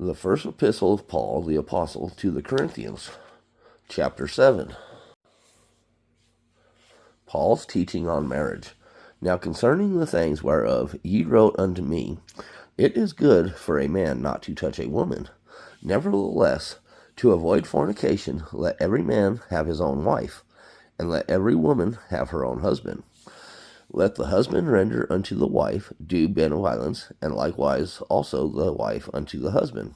The first epistle of Paul the Apostle to the Corinthians, chapter 7. Paul's teaching on marriage. Now concerning the things whereof ye wrote unto me, it is good for a man not to touch a woman. Nevertheless, to avoid fornication, let every man have his own wife, and let every woman have her own husband. Let the husband render unto the wife due benevolence, and likewise also the wife unto the husband.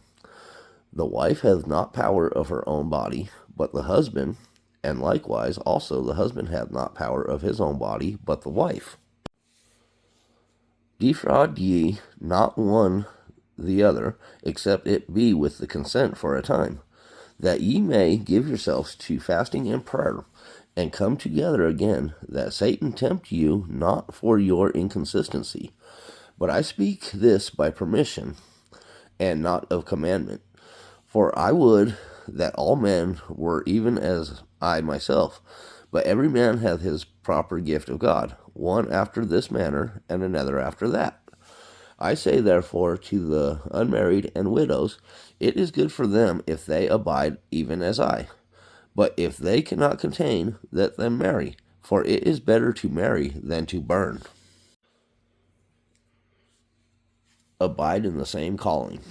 The wife hath not power of her own body, but the husband, and likewise also the husband hath not power of his own body, but the wife. Defraud ye not one the other, except it be with the consent for a time, that ye may give yourselves to fasting and prayer, and come together again, that Satan tempt you not for your inconsistency. But I speak this by permission, and not of commandment. For I would that all men were even as I myself, but every man hath his proper gift of God, one after this manner, and another after that. I say therefore to the unmarried and widows, it is good for them if they abide even as I. But if they cannot contain, let them marry, for it is better to marry than to burn. Abide in the same calling.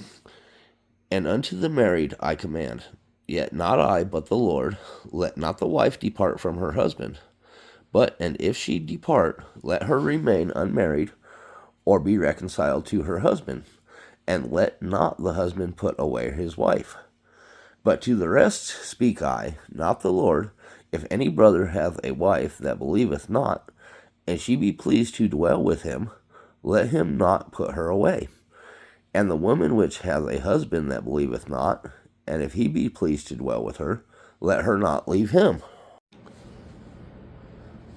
And unto the married I command, yet not I, but the Lord, let not the wife depart from her husband. But, and if she depart, let her remain unmarried, or be reconciled to her husband. And let not the husband put away his wife. But to the rest speak I, not the Lord, if any brother hath a wife that believeth not, and she be pleased to dwell with him, let him not put her away. And the woman which hath a husband that believeth not, and if he be pleased to dwell with her, let her not leave him.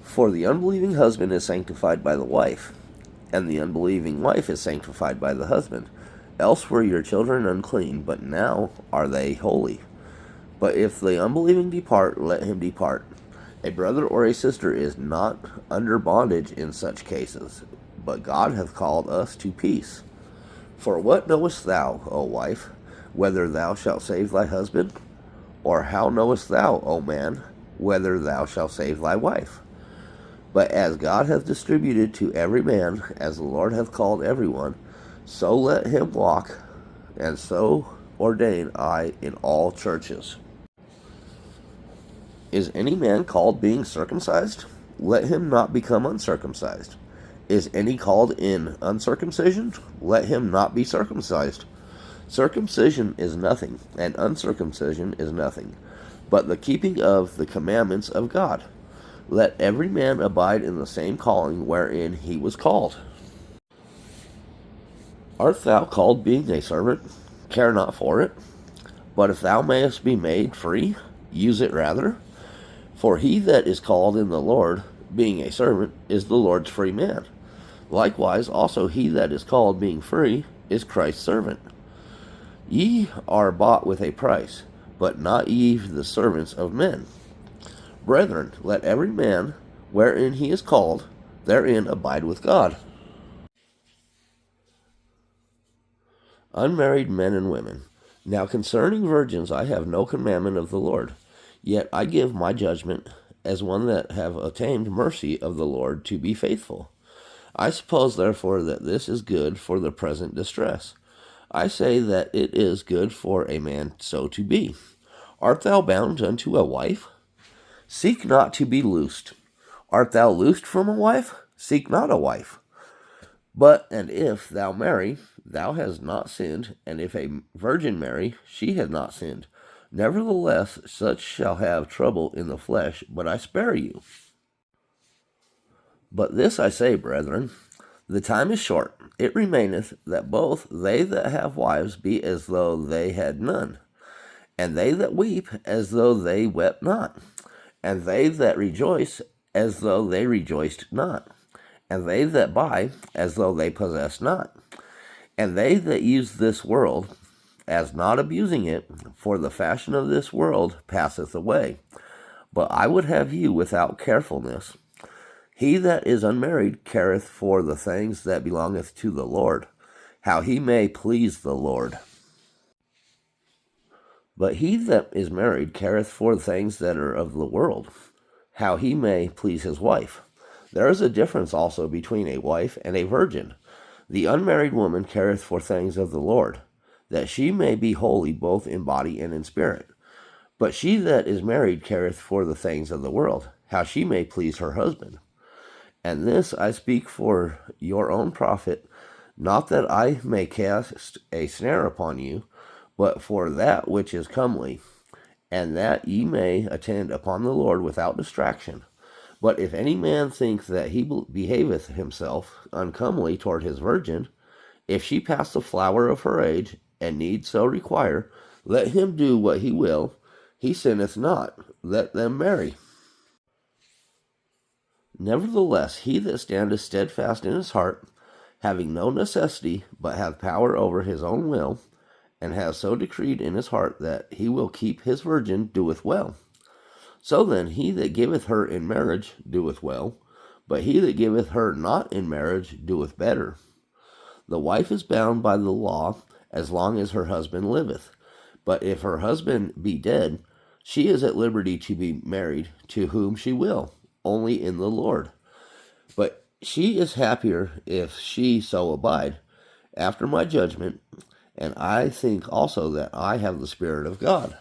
For the unbelieving husband is sanctified by the wife, and the unbelieving wife is sanctified by the husband. Else were your children unclean, but now are they holy. But if the unbelieving depart, let him depart. A brother or a sister is not under bondage in such cases, but God hath called us to peace. For what knowest thou, O wife, whether thou shalt save thy husband? Or how knowest thou, O man, whether thou shalt save thy wife? But as God hath distributed to every man, as the Lord hath called every one, so let him walk, and so ordain I in all churches. Is any man called being circumcised? Let him not become uncircumcised. Is any called in uncircumcision? Let him not be circumcised. Circumcision is nothing, and uncircumcision is nothing, but the keeping of the commandments of God. Let every man abide in the same calling wherein he was called. Art thou called being a servant? Care not for it. But if thou mayest be made free, use it rather. For he that is called in the Lord, being a servant, is the Lord's free man. Likewise also he that is called being free is Christ's servant. Ye are bought with a price, but not ye the servants of men. Brethren, let every man, wherein he is called, therein abide with God. Unmarried men and women. Now concerning virgins I have no commandment of the Lord, yet I give my judgment as one that have attained mercy of the Lord to be faithful. I suppose therefore that this is good for the present distress. I say that it is good for a man so to be. Art thou bound unto a wife? Seek not to be loosed. Art thou loosed from a wife? Seek not a wife. But, and if thou marry, thou hast not sinned, and if a virgin marry, she hath not sinned. Nevertheless, such shall have trouble in the flesh, but I spare you. But this I say, brethren, the time is short. It remaineth that both they that have wives be as though they had none, and they that weep as though they wept not, and they that rejoice as though they rejoiced not, and they that buy as though they possessed not, and they that use this world as not abusing it, for the fashion of this world passeth away. But I would have you without carefulness. He that is unmarried careth for the things that belongeth to the Lord, how he may please the Lord. But he that is married careth for things that are of the world, how he may please his wife. There is a difference also between a wife and a virgin. The unmarried woman careth for things of the Lord, that she may be holy both in body and in spirit. But she that is married careth for the things of the world, how she may please her husband. And this I speak for your own profit, not that I may cast a snare upon you, but for that which is comely, and that ye may attend upon the Lord without distraction. But if any man think that he behaveth himself uncomely toward his virgin, if she pass the flower of her age, and need so require, let him do what he will, he sinneth not, let them marry. Nevertheless, he that standeth steadfast in his heart, having no necessity, but hath power over his own will, and has so decreed in his heart that he will keep his virgin, doeth well. So then, he that giveth her in marriage doeth well, but he that giveth her not in marriage doeth better. The wife is bound by the law as long as her husband liveth. But if her husband be dead, she is at liberty to be married to whom she will, only in the Lord. But she is happier if she so abide, after my judgment, and I think also that I have the Spirit of God.